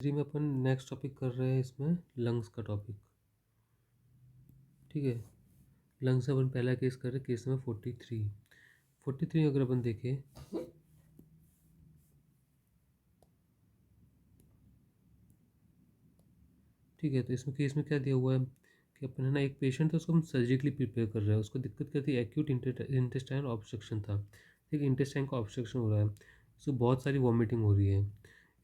Three में अपन next topic कर रहे हैं इसमें लंग्स का टॉपिक। ठीक है, लंग्स में अपन पहला केस कर रहे हैं, केस नंबर 43 अगर अपन देखें ठीक है, तो इसमें केस में क्या दिया हुआ है कि अपन है ना, एक पेशेंट था, उसको हम सर्जिकली प्रिपेयर कर रहे हैं। उसको दिक्कत क्या थी, एक्यूट इंटेस्टाइन ऑब्स्ट्रक्शन था। ठीक है, इंटेस्टाइन का ऑब्स्ट्रक्शन हो रहा है, इसको बहुत सारी वॉमिटिंग हो रही है,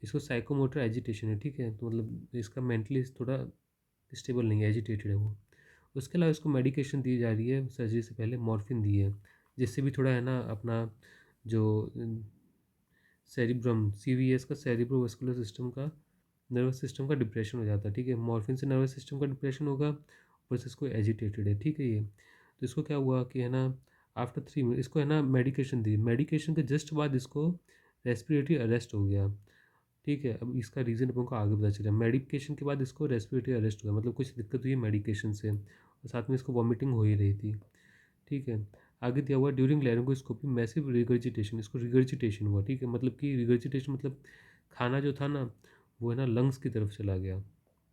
इसको साइकोमोटर एजिटेशन है। ठीक है, तो मतलब इसका मेंटली थोड़ा स्टेबल नहीं है, एजिटेटेड है वो। उसके अलावा इसको मेडिकेशन दी जा रही है, सर्जरी से पहले मॉर्फिन दी है, जिससे भी थोड़ा है ना अपना जो सेरिब्रम सीवीएस का सेरिब्रोवास्कुलर सिस्टम का, नर्वस सिस्टम का डिप्रेशन हो जाता है। ठीक है, मॉर्फिन से नर्वस सिस्टम का डिप्रेशन होगा, ऊपर से इसको एजिटेटेड है। ठीक है, ये तो इसको क्या हुआ कि है ना, आफ्टर 3 मिनट इसको है ना मेडिकेशन दी, मेडिकेशन के जस्ट बाद इसको रेस्पिरेटरी अरेस्ट हो गया। ठीक है, अब इसका रीज़न अपन को आगे पता चला। मेडिकेशन के बाद इसको रेस्पिरेटरी अरेस्ट हुआ, मतलब कुछ दिक्कत हुई है मेडिकेशन से, और साथ में इसको वॉमिटिंग हो ही रही थी। ठीक है, आगे दिया हुआ ड्यूरिंग लैरिंगोस्कोपी मैसिव रिगर्जिटेशन, इसको रिगर्जिटेशन हुआ। ठीक है, मतलब कि रिगर्जिटेशन मतलब खाना जो था ना, वो है ना लंग्स की तरफ चला गया।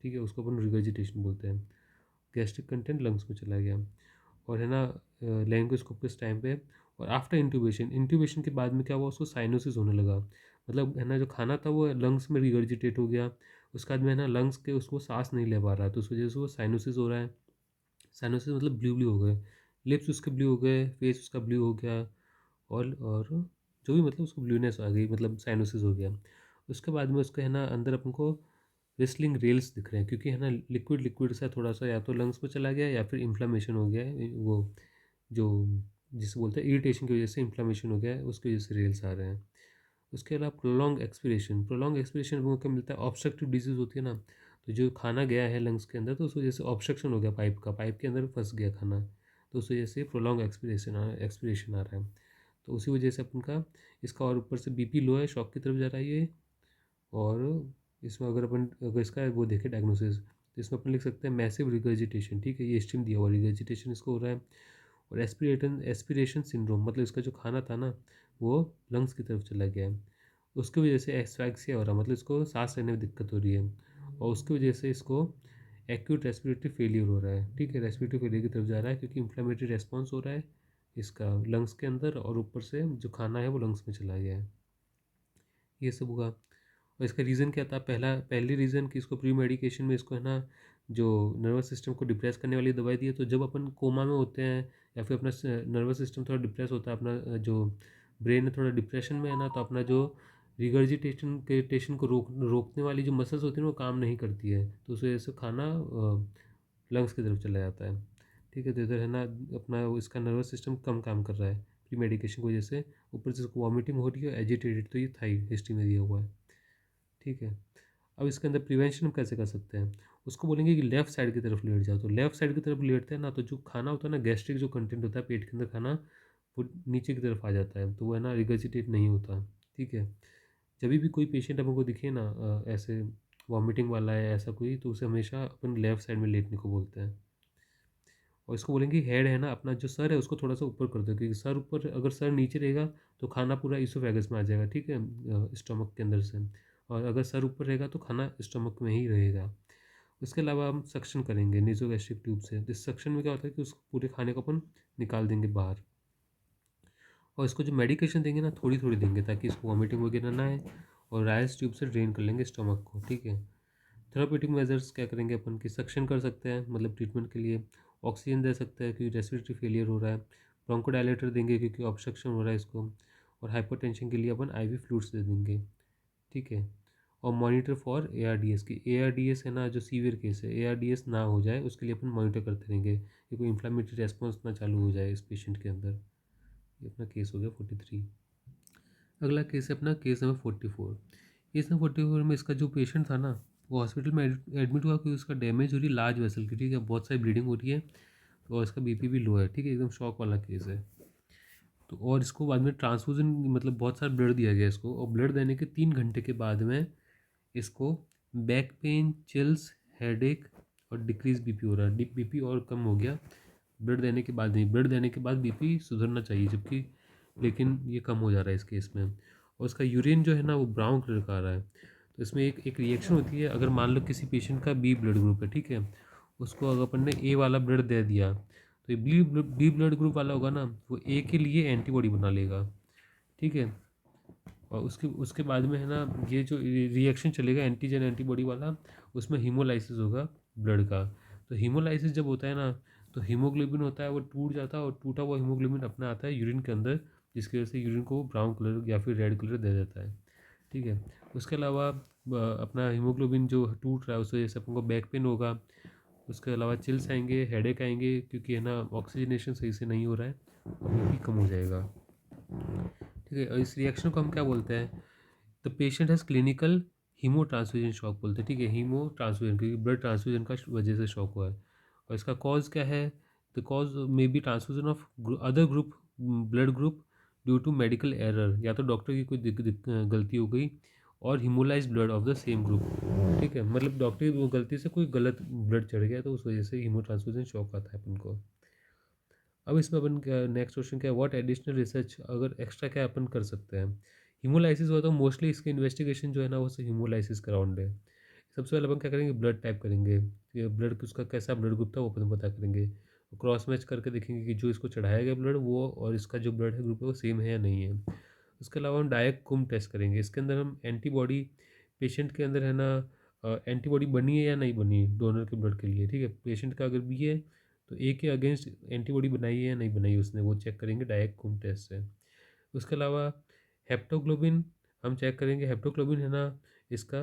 ठीक है, उसको अपन रिगर्जिटेशन बोलते हैं, गैस्ट्रिक कंटेंट लंग्स में चला गया। और है ना लैरिंगोस्कोप के टाइम पे, और आफ्टर इंट्यूबेशन, इंट्यूबेशन के बाद में क्या हुआ, उसको साइनोसिस होने लगा। मतलब है ना जो खाना था वो लंग्स में रिगर्जिटेट हो गया, उसके बाद में है ना लंग्स के उसको सांस नहीं ले पा रहा, तो उस वजह से वो साइनोसिस हो रहा है। साइनोसिस मतलब ब्लू ब्लू हो गए, लिप्स उसके ब्लू हो गए, फेस उसका ब्लू हो गया, और जो भी मतलब उसको ब्लूनेस आ गई, मतलब साइनोसिस हो गया। उसके बाद में उसके है ना अंदर अपन को रेसलिंग रेल्स दिख रहे हैं, क्योंकि है ना लिक्विड लिक्विड सा थोड़ा सा या तो लंग्स में चला गया या फिर इन्फ्लामेशन हो गया है, वो जो जिसे बोलते हैं इरिटेशन की वजह से इन्फ्लामेशन हो गया है, उसकी वजह से रेल्स आ रहे हैं। उसके अलावा प्रोलॉन्ग एक्सपिरेशन वो क्या मिलता है, ऑब्स्ट्रक्टिव डिजीज़ होती है ना, तो जो खाना गया है लंग्स के अंदर, तो उस वजह से ऑब्स्ट्रक्शन हो गया पाइप का, पाइप के अंदर फंस गया खाना, तो उस वजह से प्रोलॉन्ग एक्सपिरेशन आ रहा है। तो उसी वजह से अपन का इसका, और ऊपर से बीपी लो है, शॉक की तरफ जा रहा है ये। और इसमें अगर इसका वो देखें डायग्नोसिस, तो इसमें अपन लिख सकते हैं मैसिव रिगर्जिटेशन। ठीक है, ये स्ट्रीम दिया हुआ रिगर्जिटेशन इसको हो रहा है। और एस्पिरेशन सिंड्रोम, मतलब इसका जो खाना था ना वो लंग्स की तरफ चला गया है, उसकी वजह से एस्फैक्सिया हो रहा है, मतलब इसको सांस लेने में दिक्कत हो रही है, और उसकी वजह से इसको एक्यूट रेस्पिरेटरी फेलियर हो रहा है। ठीक है, रेस्पिरेटरी फेलियर की तरफ जा रहा है, क्योंकि इन्फ्लेमेटरी रेस्पॉन्स हो रहा है इसका लंग्स के अंदर, और ऊपर से जो खाना है वो लंग्स में चला गया है। ये सब हुआ। और इसका रीज़न क्या था, पहली रीज़न कि इसको प्री मेडिकेशन में इसको है ना जो नर्वस सिस्टम को डिप्रेस करने वाली दवाई दी है। तो जब अपन कोमा में होते हैं या फिर अपना नर्वस सिस्टम थोड़ा डिप्रेस होता है, अपना जो ब्रेन है थोड़ा डिप्रेशन में है ना, तो अपना जो रिगर्जिटेशन के टेशन को रोकने वाली जो मसल्स होती हैं वो काम नहीं करती है, तो उस वजह से खाना लंग्स की तरफ चला जाता है। ठीक है, तो इधर है ना अपना इसका नर्वस सिस्टम कम काम कर रहा है प्री मेडिकेशन की वजह से, ऊपर से इसको वॉमिटिंग हो रही है, एजिटेटेड, तो ये था ही हिस्ट्री में दिया हुआ है। ठीक है, अब इसके अंदर प्रिवेंशन हम कैसे कर सकते हैं, उसको बोलेंगे कि लेफ़्ट साइड की तरफ लेट जाओ। तो लेफ़्ट साइड की तरफ लेटते हैं ना, तो जो खाना होता है ना, गैस्ट्रिक जो कंटेंट होता है पेट के अंदर खाना, वो नीचे की तरफ आ जाता है, तो वो है ना रिगर्जिटेट नहीं होता। ठीक है, जब भी कोई पेशेंट हमको दिखे ना ऐसे वॉमिटिंग वाला है ऐसा कोई, तो उसे हमेशा अपन लेफ़्ट साइड में लेटने को बोलते हैं। और इसको बोलेंगे हेड है ना, अपना जो सर है उसको थोड़ा सा ऊपर कर दो, क्योंकि सर ऊपर, अगर सर नीचे रहेगा तो खाना पूरा इसोफेगस में आ जाएगा। ठीक है, स्टमक के अंदर से, और अगर सर ऊपर रहेगा तो खाना स्टमक में ही रहेगा। उसके अलावा हम सक्शन करेंगे नेसोगैस्ट्रिक ट्यूब से, तो इस सक्शन में क्या होता है कि उस पूरे खाने को अपन निकाल देंगे बाहर। और इसको जो मेडिकेशन देंगे ना थोड़ी थोड़ी देंगे, ताकि इसको वॉमिटिंग वगैरह ना आए, और राइस ट्यूब से ड्रेन कर लेंगे स्टमक को। ठीक है, थेरापेटिक मेजर्स क्या करेंगे अपन की, सक्शन कर सकते हैं मतलब ट्रीटमेंट के लिए, ऑक्सीजन दे सकते हैं क्योंकि रेस्पिरेटरी फेलियर हो रहा है, ब्रोंकोडायलेटर देंगे क्योंकि ऑब्स्ट्रक्शन हो रहा है इसको, और हाइपरटेंशन के लिए अपन आईवी फ्लूइड्स दे देंगे। ठीक है, और मॉनिटर फॉर एआरडीएस की, एआरडीएस है ना जो सीवियर केस है, एआरडीएस ना हो जाए उसके लिए अपन मॉनिटर करते रहेंगे कि कोई इन्फ्लामेटरी रेस्पॉन्स ना चालू हो जाए इस पेशेंट के अंदर। ये अपना केस हो गया 43। अगला केस है अपना केस नंबर 44। केस नंबर 44 में इसका जो पेशेंट था ना, वो हॉस्पिटल में एडमिट हुआ क्योंकि उसका डैमेज हो रही है लार्ज वेसल की। ठीक है, बहुत सारी ब्लीडिंग हो रही है, तो और इसका बीपी भी लो है। ठीक है, एकदम शॉक वाला केस है। तो और इसको बाद में ट्रांसफ्यूजन, मतलब बहुत सारा ब्लड दिया गया इसको, और ब्लड देने के 3 घंटे के बाद में इसको बैक पेन, चिल्स, हेडेक और डिक्रीज बीपी हो रहा है। बीपी और कम हो गया ब्लड देने के बाद, नहीं ब्लड देने के बाद बीपी सुधरना चाहिए, जबकि लेकिन ये कम हो जा रहा है इस केस में। और उसका यूरिन जो है ना वो ब्राउन कलर का आ रहा है। तो इसमें एक रिएक्शन होती है। अगर मान लो किसी पेशेंट का बी ब्लड ग्रुप है, ठीक है, उसको अगर अपन ने ए वाला ब्लड दे दिया, तो ये बी ब्लड ग्रुप वाला होगा ना, वो ए के लिए एंटीबॉडी बना लेगा, ठीक है। और उसके उसके बाद में है ना, ये जो रिएक्शन चलेगा एंटीजन एंटीबॉडी वाला, उसमें हीमोलाइसिस होगा ब्लड का। तो हीमोलाइसिस जब होता है ना, तो हीमोग्लोबिन होता है वो टूट जाता है, और टूटा हुआ हीमोग्लोबिन अपना आता है यूरिन के अंदर, जिसकी वजह से यूरिन को ब्राउन कलर या फिर रेड कलर दे देता है, ठीक है। उसके अलावा अपना हीमोग्लोबिन जो टूट रहा है उस वजह से अपन को बैक पेन होगा। उसके अलावा चिल्स आएंगे, हेडेक आएंगे, क्योंकि है ना ऑक्सीजनेशन सही से नहीं हो रहा है, और वो भी कम हो जाएगा, ठीक है। और इस रिएक्शन को हम क्या बोलते हैं, the patient has clinical hemo transfusion shock बोलते हैं, ठीक है। हीमो ट्रांसफ्यूजन, क्योंकि ब्लड ट्रांसफ्यूजन का वजह से शॉक हुआ है। और इसका कॉज क्या है, the cause may be transfusion of other group blood group due to medical error, या तो डॉक्टर की कोई गलती हो गई, और haemolyse blood of the same group, ठीक है। मतलब डॉक्टर की गलती से कोई गलत ब्लड चढ़ गया, तो उस वजह से हीमो ट्रांसफ्यूजन शॉक आता है अपन को। अब इसमें अपन नेक्स्ट क्वेश्चन क्या है, व्हाट एडिशनल रिसर्च, अगर एक्स्ट्रा क्या अपन कर सकते हैं। हीमोलाइसिस हुआ तो मोस्टली इसके इन्वेस्टिगेशन जो है ना, वो हीमोलाइसिस का राउंड है। सबसे पहले अपन क्या करेंगे, ब्लड टाइप करेंगे, कि ब्लड उसका कैसा ब्लड ग्रुप था वो अपन पता करेंगे। क्रॉस मैच करके देखेंगे कि जो इसको चढ़ाया गया ब्लड वो और इसका जो ब्लड है ग्रुप है वो सेम है या नहीं है। उसके अलावा हम डायक कुम टेस्ट करेंगे, इसके अंदर हम एंटीबॉडी, पेशेंट के अंदर है ना एंटीबॉडी बनी है या नहीं बनी डोनर के ब्लड के लिए, ठीक है। पेशेंट का अगर बी है तो ए के अगेंस्ट एंटीबॉडी बनाई है या नहीं बनाई उसने, वो चेक करेंगे डायक कुम टेस्ट से। उसके अलावा हेप्टोग्लोबिन हम चेक करेंगे, हेप्टोग्लोबिन है ना इसका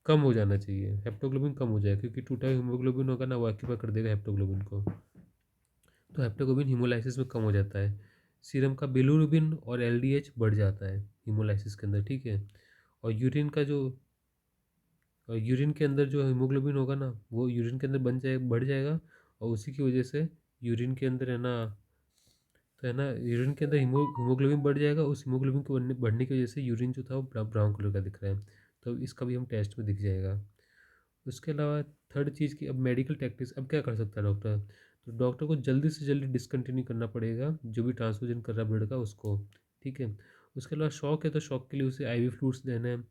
कम हो जाना चाहिए, हेप्टोग्लोबिन कम हो जाए, क्योंकि टूटा हीमोग्लोबिन होगा ना, वो ऑक्यूपाई कर देगा हेप्टोग्लोबिन को, तो हेप्टोग्लोबिन हीमोलाइसिस में कम हो जाता है। सीरम का बिलिरुबिन और एलडीएच बढ़ जाता है हीमोलाइसिस के अंदर, ठीक है। और यूरिन का जो यूरिन के अंदर जो हीमोग्लोबिन होगा ना, वो यूरिन के अंदर बढ़ जाएगा, और उसी की वजह से यूरिन के अंदर है ना, तो है ना यूरिन के अंदर हीमोग्लोबिन बढ़ जाएगा, उस हीमोग्लोबिन के बढ़ने की वजह से यूरिन जो था वो ब्राउन कलर का दिख रहा है, तो इसका भी हम टेस्ट में दिख जाएगा। उसके अलावा थर्ड चीज़ की, अब मेडिकल टैक्टिक्स, अब क्या कर सकता है डॉक्टर, तो डॉक्टर को जल्दी से जल्दी डिसकंटिन्यू करना पड़ेगा जो भी ट्रांसफ्यूजन कर रहा है ब्लड का उसको, ठीक है। उसके अलावा शॉक है तो शॉक के लिए उसे आईवी फ्लूइड्स देना है।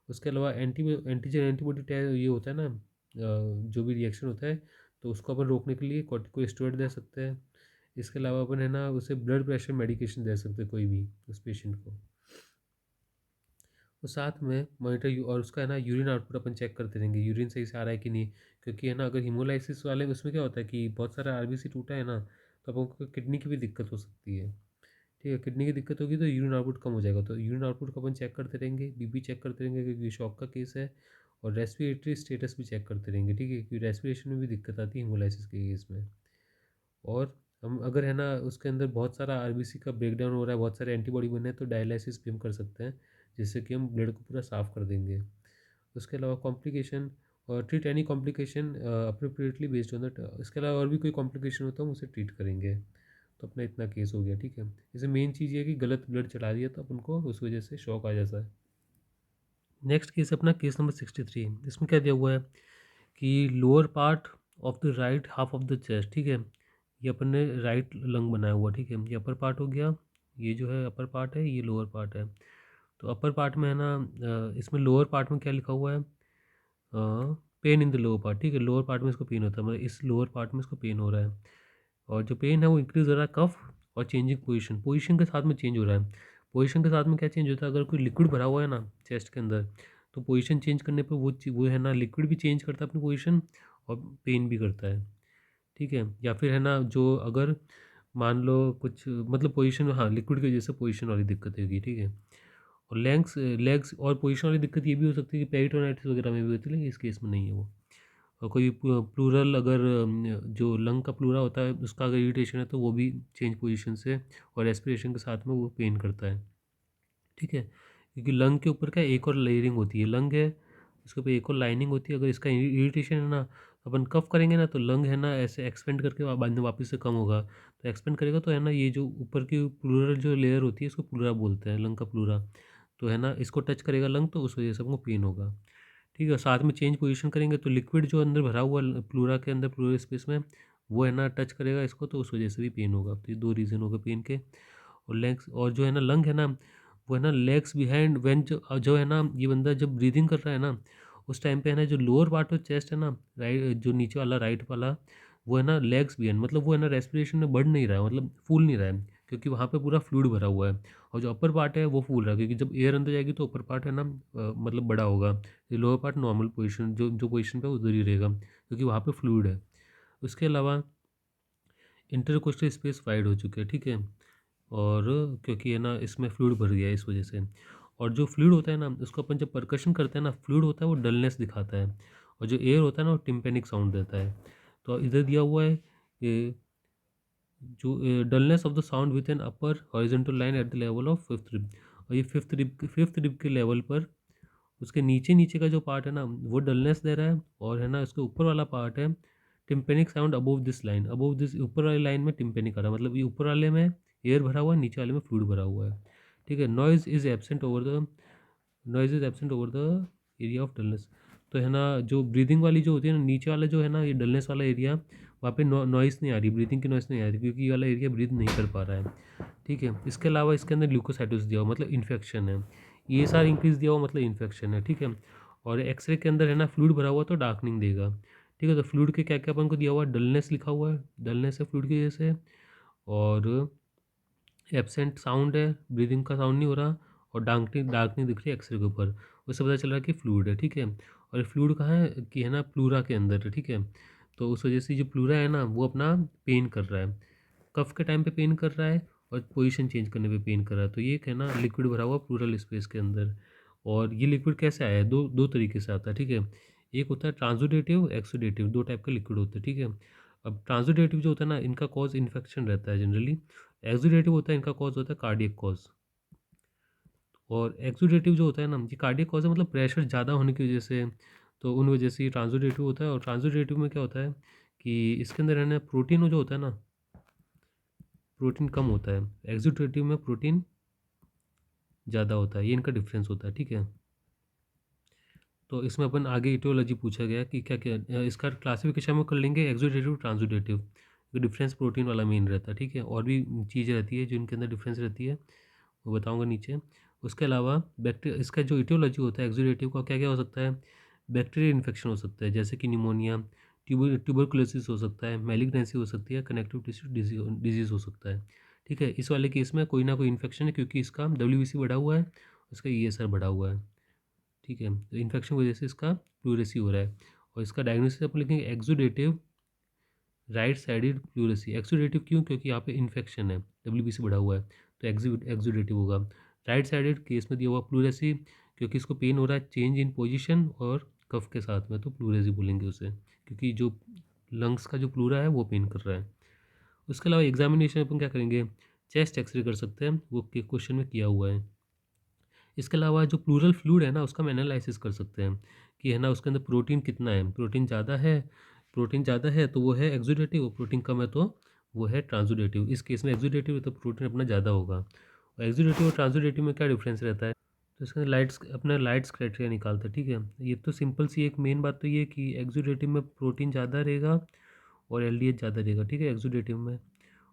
उसके अलावा एंटीजन एंटीबॉडी ये होता है ना, जो भी रिएक्शन होता है, तो उसको अपन रोकने के लिए कॉर्टिकोस्टेरॉइड दे सकते हैं। इसके अलावा अपन है ना उसे ब्लड प्रेशर मेडिकेशन दे सकते हैं कोई भी उस पेशेंट को। और साथ में मॉनिटर और उसका है ना यूरिन आउटपुट अपन चेक करते रहेंगे, यूरिन सही से आ रहा है कि नहीं, क्योंकि है ना अगर हीमोलाइसिस वाले में उसमें क्या होता है कि बहुत सारा आरबीसी टूटा है ना, तो अपन को किडनी की भी दिक्कत हो सकती है, ठीक है। किडनी की दिक्कत होगी तो यूरिन आउटपुट कम हो जाएगा, तो यूरिन आउटपुट को अपन चेक करते रहेंगे, बीपी चेक करते रहेंगे क्योंकि शॉक का केस है, और रेस्पिरेटरी स्टेटस भी चेक करते रहेंगे, ठीक है, क्योंकि रेस्पिरेशन में भी दिक्कत आती है हीमोलाइसिस के केस में। और हम अगर है ना उसके अंदर बहुत सारा आरबीसी का ब्रेकडाउन हो रहा है, बहुत सारे एंटीबॉडी बने हैं, तो डायलिसिस भी हम कर सकते हैं, जिससे कि हम ब्लड को पूरा साफ़ कर देंगे। उसके अलावा कॉम्प्लिकेशन, और treat any complication appropriately based on that. इसके अलावा और भी कोई कॉम्प्लिकेशन होता है हम उसे ट्रीट करेंगे। तो अपना इतना केस हो गया, ठीक है। जैसे मेन चीज़ ये है कि गलत ब्लड चढ़ा दिया तो अपन को उस वजह से शॉक आ जाता है। नेक्स्ट केस अपना केस नंबर 63, इसमें क्या दिया हुआ है कि lower part of the right half of the chest, ठीक है, ये अपन ने राइट लंग बनाया हुआ, ठीक है, ये अपर पार्ट हो गया, ये जो है अपर पार्ट है, ये लोअर पार्ट है। तो अपर पार्ट में है ना इसमें लोअर पार्ट में क्या लिखा हुआ है, pain in the lower part, ठीक है, लोअर पार्ट में इसको पेन होता है, मतलब इस लोअर पार्ट में इसको पेन हो रहा है, और जो पेन है वो इंक्रीज हो रहा है कफ और चेंजिंग पोजीशन, पोजीशन के साथ में चेंज हो रहा है। पोजीशन के साथ में क्या चेंज होता है, अगर कोई लिक्विड भरा हुआ है ना चेस्ट के अंदर, तो पोजीशन चेंज करने पे वो है ना लिक्विड भी चेंज करता है अपनी पोजीशन, और पेन भी करता है, ठीक है। या फिर है ना जो अगर मान लो कुछ मतलब पोजीशन, हाँ लिक्विड की वजह से पोजीशन वाली दिक्कत होगी, ठीक है। और लेग्स और पोजीशन वाली दिक्कत ये भी हो सकती है कि पेरिटोनाइटिस वगैरह में भी होती है, लेकिन इस केस में नहीं है वो। और कोई प्लूरल अगर जो लंग का प्लूरा होता है उसका अगर इरिटेशन है तो वो भी चेंज पोजीशन से और रेस्पिरेशन के साथ में वो पेन करता है, ठीक है। क्योंकि लंग के ऊपर क्या एक और लेयरिंग होती है, लंग है उसके ऊपर एक और लाइनिंग होती है, अगर इसका इरिटेशन है ना, अपन कफ करेंगे ना तो लंग है ना ऐसे एक्सपेंड करके बाद में वापस से कम होगा, तो एक्सपेंड करेगा तो है ना ये जो ऊपर की प्लूरल जो लेयर होती है इसको प्लूरा बोलते हैं, लंग का प्लूरा, तो है ना इसको टच करेगा लंग तो उस वजह से हमको पेन होगा, ठीक है। साथ में चेंज पोजीशन करेंगे तो लिक्विड जो अंदर भरा हुआ प्लूरा के अंदर प्लूरल स्पेस में वो है ना टच करेगा इसको, तो उस वजह से भी पेन होगा, तो ये दो रीज़न हो गए पेन के। और लेग्स और जो है ना लंग है ना वो है ना लेग्स बिहाइंड व्हेन जो है ना ये बंदा जब ब्रीथिंग कर रहा है ना, उस टाइम पे है ना जो लोअर पार्ट ऑफ चेस्ट है ना, राइट जो नीचे वाला राइट वाला, वो है ना लेग्स बिहाइंड, मतलब वो है ना रेस्पिरेशन में बढ़ नहीं रहा है, मतलब फूल नहीं रहा है, क्योंकि वहाँ पे पूरा फ्लूइड भरा हुआ है। और जो अपर पार्ट है वो फूल रहा है, क्योंकि जब एयर अंदर जाएगी तो अपर पार्ट है ना मतलब बड़ा होगा। ये लोअर पार्ट नॉर्मल पोजीशन जो जो पोजीशन पे है उधर ही रहेगा, क्योंकि वहाँ पे फ्लूइड है। उसके अलावा इंटरकोस्टल स्पेस वाइड हो चुके हैं, ठीक है। और क्योंकि है ना इसमें फ्लूइड भर गया है इस वजह से। और जो फ्लूइड होता है ना उसको अपन जब परकशन करते हैं ना, फ्लूइड होता है वो डलनेस दिखाता है, और जो एयर होता है ना वो टिम्पेनिक साउंड देता है। तो इधर दिया हुआ है ये जो dullness of the sound with an upper horizontal line at the level of fifth rib. और ये फिफ्थ रिब के लेवल पर उसके नीचे नीचे का जो पार्ट है ना वो डलनेस दे रहा है, और है ना उसके ऊपर वाला पार्ट है tympanic sound above this line, above this ऊपर वाली लाइन में टिम्पेनिक आ रहा है, मतलब ये ऊपर वाले में एयर भरा हुआ है, नीचे वाले में फ्लूइड भरा हुआ है, ठीक है। Noise is absent over the area of dullness. तो है ना जो ब्रीदिंग वाली जो होती है ना नीचे वाला जो है ना ये डलनेस वाला एरिया, वहाँ पे नॉइस नहीं आ रही, ब्रीदिंग की नॉइस नहीं आ रही, क्योंकि ये वाला एरिया ब्रीद नहीं कर पा रहा है, ठीक है। इसके अलावा इसके अंदर ल्यूकोसाइटोसिस दिया हुआ मतलब इन्फेक्शन है, ये सारा इंक्रीज दिया हुआ मतलब इन्फेक्शन है, ठीक है। और एक्सरे के अंदर है ना फ्लूइड भरा हुआ तो डार्कनिंग देगा, ठीक है। तो फ्लूइड के क्या क्या अपन को दिया हुआ है, डलनेस लिखा हुआ है, डलनेस है फ्लूइड की वजह से, और एब्सेंट साउंड है, ब्रीदिंग का साउंड नहीं हो रहा, और डार्कनिंग डार्कनिंग दिख रही है एक्सरे के ऊपर, उससे पता चल रहा है कि फ्लूइड है, ठीक है। और फ्लूइड कहाँ है कि है ना प्लूरा के अंदर है, ठीक है। तो उस वजह से जो प्लूरा है ना वो अपना पेन कर रहा है, कफ के टाइम पे पेन कर रहा है, और पोजीशन चेंज करने पे पेन कर रहा है। तो ये एक है ना लिक्विड भरा हुआ प्लूरल स्पेस के अंदर। और ये लिक्विड कैसे आया है, दो दो तरीके से आता है, ठीक है। एक होता है ट्रांसुडेटिव, एक्सुडेटिव, दो टाइप का लिक्विड होता है, ठीक है। अब ट्रांसुडेटिव जो होता है ना इनका कॉज इन्फेक्शन रहता है जनरली, एक्सुडेटिव होता है इनका कॉज होता है कार्डियक कॉज। और एक्सुडेटिव जो होता है ना ये कार्डियक कॉज है, मतलब प्रेशर ज़्यादा होने की वजह से, तो उन वजह से ये ट्रांसुडेटिव होता है। और ट्रांसुडेटिव में क्या होता है कि इसके अंदर है ना प्रोटीन जो होता है ना, प्रोटीन कम होता है, एक्सुडेटिव में प्रोटीन ज़्यादा होता है, ये इनका डिफरेंस होता है, ठीक है। तो इसमें अपन आगे इटियोलॉजी पूछा गया कि क्या क्या इसका क्लासिफिकेशन में कर लेंगे, एक्सुडेटिव ट्रांसुडेटिव, डिफरेंस प्रोटीन वाला मेन रहता है, ठीक है। और भी चीज़ें रहती है जो इनके अंदर डिफरेंस रहती है, वो बताऊंगा नीचे। उसके अलावा बैक्टीरिया, इसका जो इटियोलॉजी होता है एक्सुडेटिव का, क्या क्या हो सकता है, बैक्टीरियल इन्फेक्शन हो सकता है जैसे कि निमोनिया, ट्यूबरकुलोसिस हो सकता है, मैलिग्नेंसी हो सकती है, कनेक्टिव टिश्यू डिजीज़ हो सकता है, ठीक है। इस वाले केस में कोई ना कोई इन्फेक्शन है, क्योंकि इसका WBC बढ़ा हुआ है, उसका ESR बढ़ा हुआ है, ठीक है। तो इन्फेक्शन की वजह से इसका प्लूरेसी हो रहा है। और इसका डायग्नोसिस अपन लिखेंगे exudative right sided pleurisy. Exudative क्यों, क्योंकि यहाँ पे इन्फेक्शन है, WBC बढ़ा हुआ है, तो एक्सुडेटिव होगा। राइट साइडेड केस में दिया हुआ प्लूरेसी, क्योंकि इसको पेन हो रहा है चेंज इन पोजीशन और कफ के साथ में, तो प्लूरेसी बोलेंगे उसे, क्योंकि जो लंग्स का जो प्लूरा है वो पेन कर रहा है। उसके अलावा एग्जामिनेशन अपन क्या करेंगे, चेस्ट एक्सरे कर सकते हैं, वो के क्वेश्चन में किया हुआ है। इसके अलावा जो प्लूरल फ्लूइड है ना उसका हम एनालिसिस कर सकते हैं कि है ना उसके अंदर प्रोटीन कितना है, प्रोटीन ज़्यादा है तो वो है एक्सुडेटिव, प्रोटीन कम है तो वो है ट्रांसुडेटिव। इस केस में एक्सुडेटिव है तो प्रोटीन अपना ज़्यादा होगा। और एक्सुडेटिव और ट्रांसुडेटिव में क्या डिफरेंस रहता है, तो इसके अंदर लाइट्स क्राइटेरिया निकालता है, ठीक है। ये तो सिंपल सी एक मेन बात तो ये कि एक्सुडेटिव में प्रोटीन ज़्यादा रहेगा और LDH ज़्यादा रहेगा, ठीक है, एक्सुडेटिव में।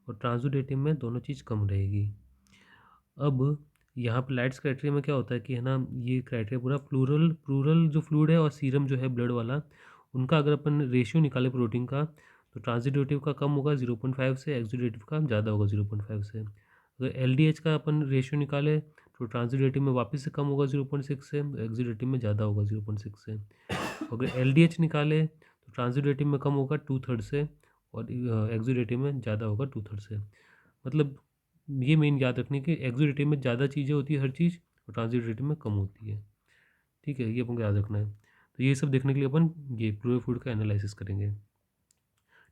और ट्रांसुडेटिव में दोनों चीज़ कम रहेगी। अब यहाँ पे लाइट्स क्राइटेरिया में क्या होता है कि है ना ये क्राइटेरिया पूरा प्लूरल प्लूरल जो फ्लूइड है और सीरम जो है ब्लड वाला, उनका अगर अपन रेशियो निकाले प्रोटीन का, तो ट्रांसुडेटिव का कम होगा 0.5 से, एक्सुडेटिव का ज़्यादा होगा 0.5 से। अगर LDH का अपन रेशियो निकाले तो ट्रांसुडेटिव में वापस से कम होगा 0.6 से, एक्सुडेटिव में ज़्यादा होगा 0.6 से। अगर LDH निकाले तो ट्रांसुडेटिव में कम होगा 2/3 से, और एक्सुडेटिव में ज़्यादा होगा 2/3 से। मतलब ये मेन याद रखने की एक्सुडेटिव में ज़्यादा चीज़ें होती है हर चीज़, और ट्रांसुडेटिव में कम होती है, ठीक है, ये अपन को याद रखना है। तो ये सब देखने के लिए अपन ये प्लूरल फूड का एनालिसिस करेंगे।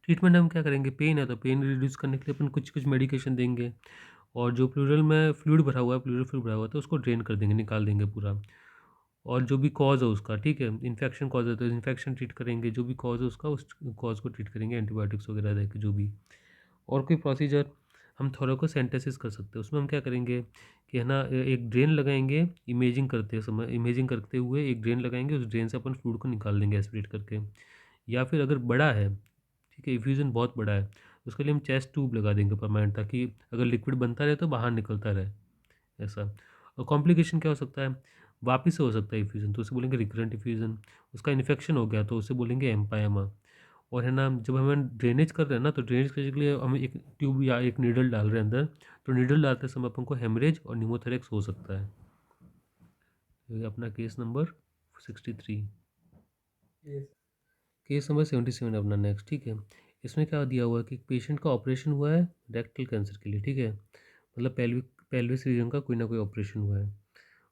ट्रीटमेंट हम क्या करेंगे, पेन है तो पेन रिड्यूस करने के लिए अपन कुछ कुछ मेडिकेशन देंगे, और जो प्लूरल में फ्लूइड भरा हुआ है, प्लूरल फ्लूइड भरा हुआ है तो उसको ड्रेन कर देंगे, निकाल देंगे पूरा। और जो भी कॉज है उसका, ठीक है, इन्फेक्शन कॉज है तो इन्फेक्शन ट्रीट करेंगे, जो भी कॉज है उसका उस कॉज को ट्रीट करेंगे, एंटीबायोटिक्स वगैरह देके जो भी। और कोई प्रोसीजर हम थोड़ा को सेंटेसिस कर सकते हैं, उसमें हम क्या करेंगे कि है ना एक ड्रेन लगाएंगे, इमेजिंग करते हुए एक ड्रेन लगाएंगे, उस ड्रेन से अपन फ्लूइड को निकाल देंगे एस्पिरेट करके। या फिर अगर बड़ा है, ठीक है, इफ्यूजन बहुत बड़ा है, तो उसके लिए हम चेस्ट ट्यूब लगा देंगे परमानेंट, ताकि अगर लिक्विड बनता रहे तो बाहर निकलता रहे, ऐसा। और कॉम्प्लिकेशन क्या हो सकता है, वापिस से हो सकता है इफ्यूज़न, तो उसे बोलेंगे रिकरेंट इफ्यूज़न। उसका इन्फेक्शन हो गया तो उसे बोलेंगे एम्पायमा। और है ना, जब हम ड्रेनेज कर रहे हैं ना, तो ड्रेनेज करने के लिए हम एक ट्यूब या एक नीडल डाल रहे हैं अंदर, तो नीडल डालते समय अपन को हेमरेज और न्यूमोथेरेक्स हो सकता है। तो ये अपना केस नंबर 63। केस नंबर 77 अपना नेक्स्ट, ठीक है। इसमें क्या दिया हुआ है कि पेशेंट का ऑपरेशन हुआ है रेक्टल कैंसर के लिए, ठीक है, मतलब पेल्विस रीजन का कोई ना कोई ऑपरेशन हुआ है।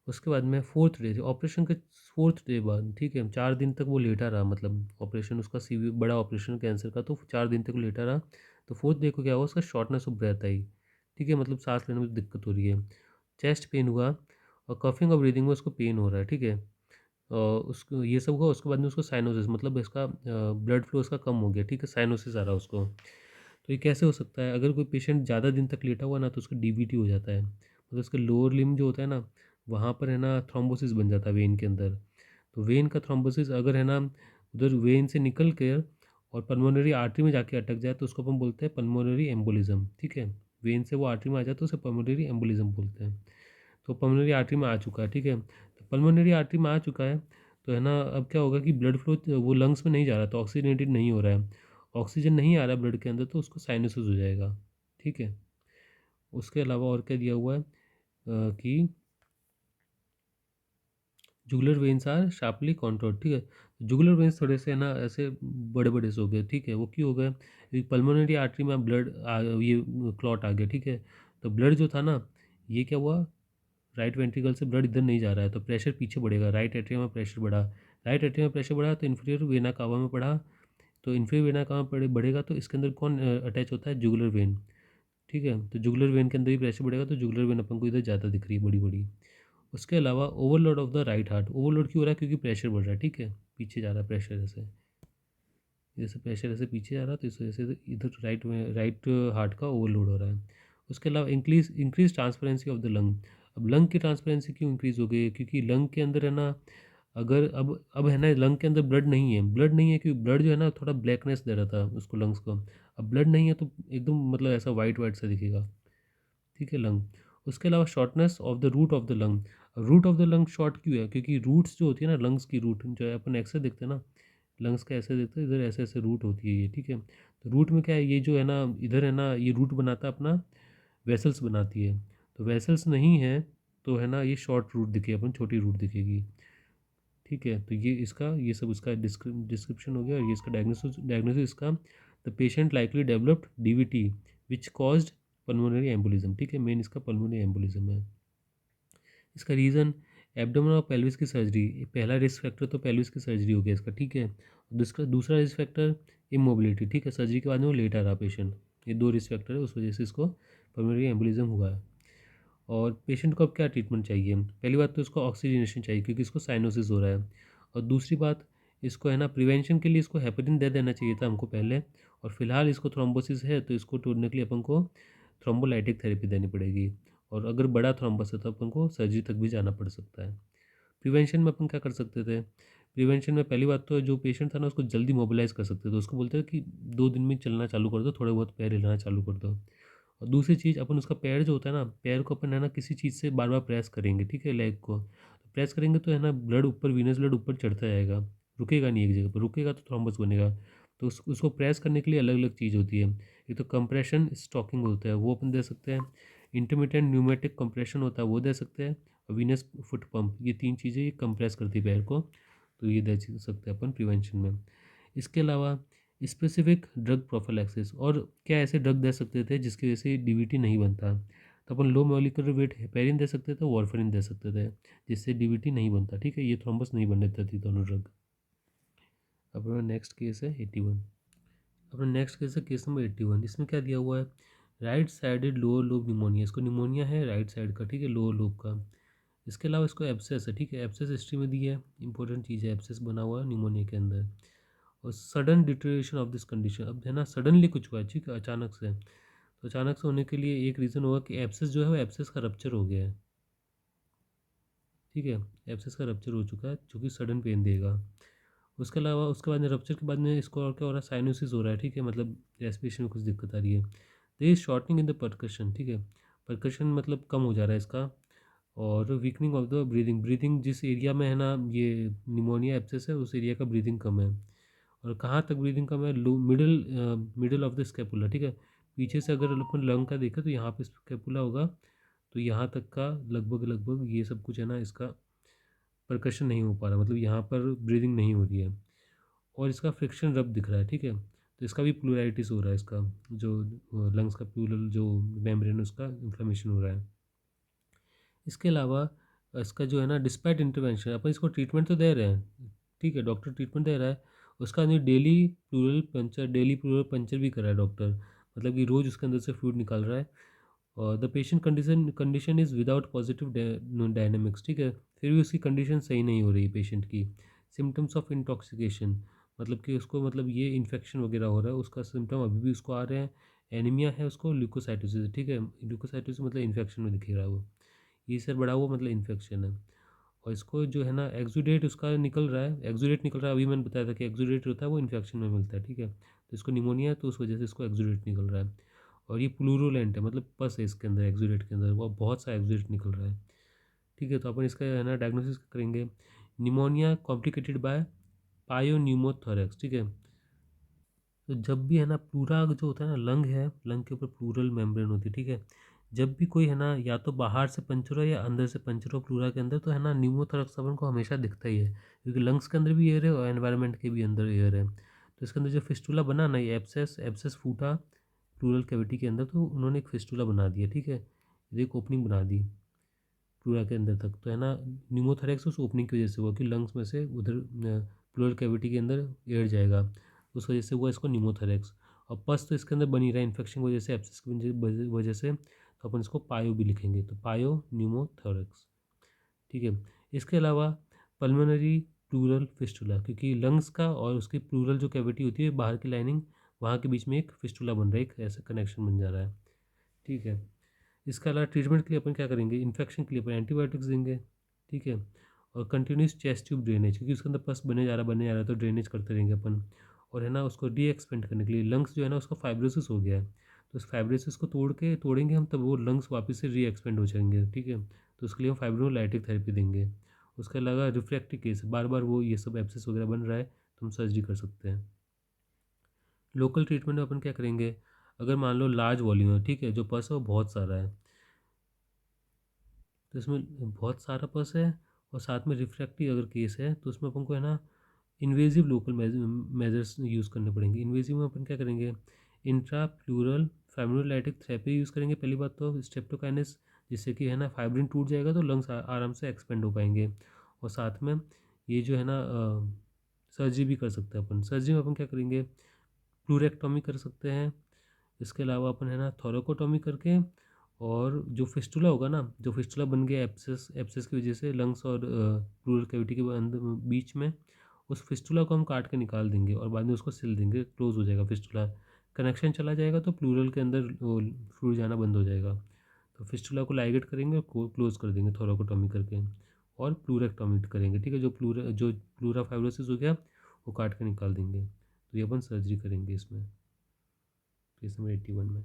उसके बाद में 4th डे, ऑपरेशन के 4th डे बाद, ठीक है, 4 दिन तक वो लेटा रहा, मतलब ऑपरेशन उसका सीवी बड़ा ऑपरेशन कैंसर का, तो 4 दिन तक लेटा रहा। तो 4th डे को क्या हुआ, उसका शॉर्टनेस ऑफ ब्रेथ आई, ठीक है, मतलब सांस लेने में दिक्कत हो रही है, चेस्ट पेन हुआ और कफिंग और ब्रीदिंग में उसको पेन हो रहा है, ठीक है। उसको ये सब हुआ, उसके बाद में उसको साइनोसिस, मतलब इसका ब्लड फ्लो इसका कम हो गया, ठीक है, साइनोसिस आ रहा है उसको। तो ये कैसे हो सकता है, अगर कोई पेशेंट ज़्यादा दिन तक लेटा हुआ ना, तो उसका डीवीटी हो जाता है, मतलब उसका लोअर लिम्ब जो होता है ना, वहाँ पर है ना थ्रोम्बोसिस बन जाता है वेन के अंदर। तो वेन का थ्रोम्बोसिस अगर है ना उधर वेन से निकल कर और पल्मोनरी आर्टरी में जाके अटक जाए, तो उसको अपन बोलते हैं पल्मोनरी एम्बोलिज्म, ठीक है। वेन से वो आर्टरी में आ जाए तो उसे पल्मोनरी एम्बोलिज्म बोलते हैं। तो पल्मोनरी आर्टरी में आ चुका है, ठीक है, तो पल्मोनरी आर्टरी में आ चुका है, तो है ना अब क्या होगा कि ब्लड फ्लो वो लंग्स में नहीं जा रहा, तो ऑक्सीजनेटेड नहीं हो रहा है, ऑक्सीजन नहीं आ रहा है ब्लड के अंदर, तो उसको साइनोसिस हो जाएगा, ठीक है। उसके अलावा और क्या दिया हुआ है कि जुगुलर वेन्स आर शार्पली कॉन्ट्रोल्ड, ठीक है। जुगुलर वेन्स थोड़े से ना ऐसे बड़े बड़े से हो गए, ठीक है, वो क्यों हो गए, पल्मोनरी आर्टरी में ब्लड ये क्लॉट आ गया, ठीक है। तो ब्लड जो था ना, ये क्या हुआ, राइट वेंट्रिकल से ब्लड इधर नहीं जा रहा है, तो प्रेशर पीछे बढ़ेगा, राइट एट्रियम में प्रेशर बढ़ा, राइट एट्रियम में प्रेशर बढ़ा तो इन्फीरियर वेना कावा में पड़ा, तो इन्फीरियर वेना कावा में बढ़ेगा, तो इसके अंदर कौन अटैच होता है, जुगुलर वेन, ठीक है। तो जुगुलर वेन के अंदर ही प्रेशर बढ़ेगा, तो जुगुलर वेन अपन को इधर ज़्यादा दिख रही है बड़ी बड़ी। उसके अलावा overload of the right heart, overload क्यों हो रहा है, क्योंकि प्रेशर बढ़ रहा है, ठीक है, पीछे जा रहा है प्रेशर, जैसे जैसे प्रेशर ऐसे पीछे जा रहा है, तो इस वजह से इधर राइट में राइट हार्ट का ओवरलोड हो रहा है। उसके अलावा increase transparency of the lung. अब लंग की ट्रांसपेरेंसी क्यों इंक्रीज हो गई है, क्योंकि लंग के अंदर है ना, अगर अब है ना लंग के अंदर ब्लड नहीं है, ब्लड नहीं है, क्योंकि ब्लड जो है ना थोड़ा ब्लैकनेस दे रहा था उसको लंग्स को, अब ब्लड नहीं है तो एकदम मतलब ऐसा वाइट वाइट सा दिखेगा, ठीक है, लंग। उसके अलावा shortness of the root of the lung. Root of the lung short क्यों है, क्योंकि रूट्स जो होती है ना लंग्स की, रूट जो है अपन ऐसे देखते हैं ना, लंग्स का ऐसे देखते हैं, इधर ऐसे ऐसे रूट होती है ये, ठीक है। तो रूट में क्या है, ये जो है ना इधर है ना, ये रूट बनाता है अपना, वेसल्स बनाती है, तो वेसल्स नहीं है, तो है ना ये शॉर्ट रूट दिखे, अपन छोटी रूट दिखेगी, ठीक है। तो ये इसका ये सब इसका डिस्क्रिप्शन हो गया, और ये इसका डायग्नोसिस इसका, the patient likely developed DVT which caused pulmonary embolism, ठीक है, मेन इसका पल्मोनरी एम्बोलिज्म है। इसका रीज़न एब्डोमेन और पेल्विस की सर्जरी, पहला रिस्क फैक्टर तो पेल्विस की सर्जरी हो गया इसका, ठीक है। दूसरा रिस्क फैक्टर इमोबिलिटी, ठीक है, सर्जरी के बाद में वो लेटा रहा पेशेंट, ये दो रिस्क फैक्टर है, उस वजह से इसको पल्मोनरी एम्बोलिज्म हुआ है। और पेशेंट को अब क्या ट्रीटमेंट चाहिए, पहली बात तो इसको ऑक्सीजनेशन चाहिए, क्योंकि इसको साइनोसिस हो रहा है। और दूसरी बात, इसको है ना प्रिवेंशन के लिए इसको हेपेरिन दे देना चाहिए था हमको पहले, और फिलहाल इसको थ्रोम्बोसिस है, तो इसको तोड़ने के लिए अपन को थ्रोम्बोलाइटिक थेरेपी देनी पड़ेगी, और अगर बड़ा थ्रोम्बस है तो अपन को सर्जरी तक भी जाना पड़ सकता है। प्रिवेंशन में अपन क्या कर सकते थे, प्रिवेंशन में पहली बात तो जो पेशेंट था ना उसको जल्दी मोबिलाइज़ कर सकते थे, उसको बोलते थे कि 2 दिन में चलना चालू कर दो, थोड़े बहुत पैर हिलाना चालू कर दो। और दूसरी चीज़, अपन उसका पैर जो होता है ना, पैर को अपन है ना किसी चीज़ से बार बार प्रेस करेंगे, ठीक है, लेग को, तो प्रेस करेंगे तो है ना ब्लड ऊपर, वीनस ब्लड ऊपर चढ़ता जाएगा, रुकेगा नहीं एक जगह पर, रुकेगा तो थ्रोम्बस बनेगा। तो उसको प्रेस करने के लिए अलग अलग चीज़ होती है, एक तो कंप्रेशन स्टॉकिंग होता है, वो अपन दे सकते हैं, इंटरमीडिएट न्यूमेटिक कंप्रेशन होता है, वो दे सकते हैं, और वीनस फुट पंप, ये तीन चीज़ें ये कंप्रेस करती है पैर को, तो ये दे सकते हैं अपन प्रिवेंशन में। इसके अलावा स्पेसिफिक ड्रग प्रोफिलैक्सिस, और क्या ऐसे ड्रग दे सकते थे जिसकी वजह से डीवीटी नहीं बनता, तो अपन लो मॉलिक्यूलर वेट हेपेरिन दे सकते थे, वार्फरिन दे सकते थे, जिससे डीवीटी नहीं बनता, ठीक है, ये थ्रोम्बस नहीं बनने देती दोनों ड्रग। अब अपना नेक्स्ट केस है 81। अपना नेक्स्ट केस है केस नंबर 81। इसमें क्या दिया हुआ है, right sided lower lobe pneumonia, इसको निमोनिया है राइट साइड का, ठीक है, लोअर लोब का। इसके अलावा इसको एब्सेस है, ठीक है, एब्सेस हिस्ट्री में दी है, इंपॉर्टेंट चीज़ है, एब्सेस बना हुआ है निमोनिया के अंदर। और sudden deterioration of this condition, अब है ना सडनली कुछ हुआ है, ठीक है, अचानक से, तो अचानक से होने के लिए एक रीज़न होगा कि एब्सेस जो है वो एब्सेस का रप्चर हो गया है, ठीक है, एब्सेस का रप्चर हो चुका है जो कि सडन पेन देगा। उसके अलावा उसके बाद में रप्चर के बाद में इसको और क्या हो रहा है, साइनोसिस हो रहा है, ठीक है, मतलब रेस्पिरेशन में कुछ दिक्कत आ रही है। There is shortening in the percussion, ठीक है, परकशन मतलब कम हो जा रहा है इसका, और weakening of the breathing, breathing जिस एरिया में है ना ये निमोनिया एब्सेस है उस एरिया का ब्रीदिंग कम है। और कहाँ तक ब्रीदिंग कम है, लो मिडल ऑफ द स्कैपुला, ठीक है। पीछे से अगर अपन लंग का देखें तो यहाँ पे स्कैपुला होगा, तो यहाँ तक का लगभग लगभग ये सब कुछ है ना, इसका परकशन नहीं हो पा रहा, मतलब यहाँ पर ब्रीदिंग नहीं हो रही है। और इसका फ्रिक्शन रब दिख रहा है, ठीक है। तो इसका भी प्लूराइटिस हो रहा है, इसका जो लंग्स का प्लूरल जो मेम्ब्रेन है उसका इन्फ्लेमेशन हो रहा है। इसके अलावा इसका जो है ना डिस्पाइट इंटरवेंशन, अपन इसको ट्रीटमेंट तो दे रहे हैं, ठीक है, डॉक्टर ट्रीटमेंट दे रहा है। उसका नहीं, डेली प्लूरल पंचर भी कर रहा है डॉक्टर, मतलब कि रोज़ उसके अंदर से फ्लूइड निकाल रहा है। और the patient condition is without positive dynamics, ठीक है, फिर भी उसकी कंडीशन सही नहीं हो रही पेशेंट की। सिम्टम्स ऑफ इंटॉक्सिकेशन, मतलब कि उसको मतलब ये इन्फेक्शन वगैरह हो रहा है, उसका सिम्टम अभी भी उसको आ रहे हैं। एनीमिया है उसको, ल्यूकोसाइटोसिस, ठीक है, ल्यूकोसाइटोसिस मतलब इन्फेक्शन में दिखेगा वो। ये सर बढ़ा हुआ मतलब इन्फेक्शन है। और इसको जो है ना एक्सुडेट उसका निकल रहा है, एक्सुडेट निकल रहा है, अभी मैंने बताया था कि एक्सुडेट होता है वो इन्फेक्शन में मिलता है, ठीक है। तो इसको निमोनिया है तो उस वजह से इसको एक्सुडेट निकल रहा है। और ये प्लूरोलेंट है, मतलब पस है इसके अंदर, एक्सुडेट के अंदर वो बहुत सा एक्सुडेट निकल रहा है, ठीक है। तो अपन इसका है ना डायग्नोसिस करेंगे, निमोनिया कॉम्प्लिकेटेड बाय पायोन्यूमोथोरैक्स, ठीक है। तो जब भी है ना प्लूरा जो होता है ना, लंग है, लंग के ऊपर प्लूरल मेम्ब्रेन होती है, ठीक है। जब भी कोई है ना या तो बाहर से पंचर हो या अंदर से पंचर हो प्लूरा के अंदर, तो है ना न्यूमोथोरैक्स अपन को हमेशा दिखता ही है, क्योंकि लंग्स के अंदर भी एयर है और एनवायरनमेंट के भी अंदर एयर है। तो इसके अंदर जो फिस्टुला बना ना, ये एब्सेस एब्सेस फूटा प्लूरल कैविटी के अंदर, तो उन्होंने एक फिस्टुला बना दिया, ठीक है, एक ओपनिंग बना दी प्लूरा के अंदर तक। तो है ना न्यूमोथोरैक्स उस ओपनिंग की वजह से हुआ कि लंग्स में से उधर प्लूरल कैविटी के अंदर एयर जाएगा, उस वजह से हुआ इसको न्यूमोथोरैक्स। और पस तो इसके अंदर बनी रहा है इन्फेक्शन की वजह से, एब्सेस की वजह से, तो अपन इसको पायो भी लिखेंगे, तो पायो न्यूमोथोरैक्स, ठीक है। इसके अलावा पल्मोनरी प्लूरल फिस्टुला, क्योंकि लंग्स का और उसकी प्लूरल जो कैविटी होती है बाहर की लाइनिंग, वहाँ के बीच में एक फिस्टुला बन रहा है, एक ऐसा कनेक्शन बन जा रहा है, ठीक है। इसके अलावा ट्रीटमेंट के लिए अपन क्या करेंगे, इन्फेक्शन के लिए अपन एंटीबायोटिक्स देंगे, ठीक है। और कंटिन्यूस चेस्ट ट्यूब ड्रेनेज, क्योंकि उसके अंदर पस बने जा रहा है तो ड्रेनेज करते रहेंगे अपन। और है ना उसको री एक्सपेंड करने के लिए, लंग्स जो है ना उसका फाइब्रोसिस हो गया है, तो उस फाइब्रोसिस को तोड़ेंगे हम, तब वो लंग्स वापस से री एक्सपेंड हो जाएंगे, ठीक है। तो उसके लिए हम फाइब्रोलाइटिक थेरेपी देंगे। उसके अलावा रिफ्रैक्टिव केस, बार बार वो ये सब एब्सेस वगैरह बन रहा है, तो हम सर्जरी कर सकते हैं। लोकल ट्रीटमेंट में अपन क्या करेंगे, अगर मान लो लार्ज वॉल्यूम है, ठीक है, जो पस है वो बहुत सारा है, तो इसमें बहुत सारा पस है और साथ में रिफ्रैक्टिव अगर केस है, तो उसमें अपन को है ना इन्वेजिव लोकल मेजर्स यूज़ करने पड़ेंगे। इन्वेजिव में अपन क्या करेंगे, इंट्रा प्लूरल फाइब्रोलाइटिक थेरेपी यूज़ करेंगे पहली बात तो, स्ट्रेप्टोकाइनेस, जिससे कि है ना फाइब्रिन टूट जाएगा तो लंग्स आराम से एक्सपेंड हो पाएंगे। और साथ में ये जो है ना सर्जरी भी कर सकते हैं अपन। सर्जरी में अपन क्या करेंगे, प्लूरेक्टोमी कर सकते हैं। इसके अलावा अपन है ना थोरेकोटोमी करके, और जो फिस्टुला होगा ना, जो फिस्टुला बन गया एब्सेस एब्सेस की वजह से लंग्स और प्लूरल कैविटी के अंदर बीच में, उस फिस्टुला को हम काट के निकाल देंगे और बाद में उसको सिल देंगे, क्लोज हो जाएगा फिस्टुला, कनेक्शन चला जाएगा तो प्लूरल के अंदर फ्लूइड जाना बंद हो जाएगा। तो फिस्टुला को लाइगेट करेंगे और क्लोज कर देंगे थोरेकोटोमी करके, और प्लूरेक्टोमी करेंगे, ठीक है। जो प्लूरा फाइब्रोसिस हो गया वो काट के निकाल देंगे, तो ये अपन सर्जरी करेंगे इसमें, केस नंबर 81 में।